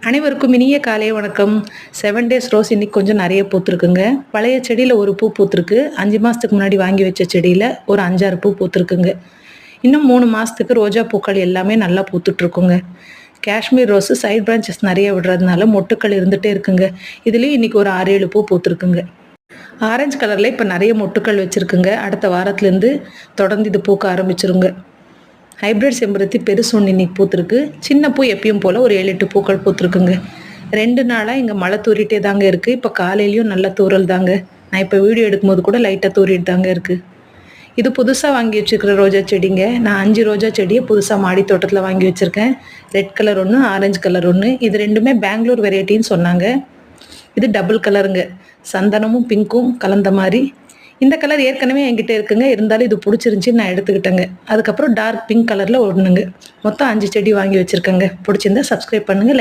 அனைவருக்கும் இனிய காலை வணக்கம். 7 டேஸ் ரோஸ் இன்னைக்கு கொஞ்சம் நிறைய பூத்துருக்குங்க. பழைய செடியில் ஒரு பூ பூத்துருக்கு. 5 மாதத்துக்கு முன்னாடி வாங்கி வச்ச செடியில் ஒரு 5-6 பூ பூத்துருக்குங்க. இன்னும் 3 மாதத்துக்கு ரோஜா பூக்கள் எல்லாமே நல்லா பூத்துட்ருக்குங்க. காஷ்மீர் ரோஸு சைட் பிரான்ச்சஸ் நிறைய விடுறதுனால மொட்டுக்கள் இருந்துகிட்டே இருக்குங்க. இதுலேயும் இன்றைக்கி ஒரு 6-7 பூ பூத்துருக்குங்க. ஆரஞ்சு கலரில் இப்போ நிறைய மொட்டுக்கள் வச்சுருக்குங்க. அடுத்த வாரத்துலேருந்து தொடர்ந்து இது பூக்க ஆரம்பிச்சிருங்க. ஹைப்ரிட் செம்பருத்தி பெருசு ஒன்று இன்னைக்கு பூத்துருக்கு. சின்ன பூ எப்பயும் போல் ஒரு 7-8 பூக்கள் பூத்துருக்குங்க. 2 நாளாக இங்கே மழை தூரிட்டே தாங்க இருக்குது. இப்போ காலையிலையும் நல்ல தூறல் தாங்க. நான் இப்போ வீடியோ எடுக்கும்போது கூட லைட்டாக தூரிட்டு தாங்க இருக்குது. இது புதுசாக வாங்கி வச்சுருக்கிற ரோஜா செடிங்க. நான் 5 ரோஜா செடியை புதுசாக மாடி தோட்டத்தில் வாங்கி வச்சுருக்கேன். ரெட் கலர் ஒன்று, ஆரஞ்சு கலர் ஒன்று. இது ரெண்டுமே பெங்களூர் வெரைட்டின்னு சொன்னாங்க. இது டபுள் கலருங்க. சந்தனமும் பிங்க்கும் கலந்த மாதிரி. இந்த கலர் ஏற்கனவே என்கிட்ட இருக்குங்க. இருந்தாலும் இது பிடிச்சிருந்துச்சி, நான் எடுத்துக்கிட்டேங்க. அதுக்கப்புறம் டார்க் பிங்க் கலரில் ஒன்றுங்க. மொத்தம் 5 செடி வாங்கி வச்சுருக்கேங்க. பிடிச்சிருந்தா சப்ஸ்கிரைப் பண்ணுங்கள், லைக்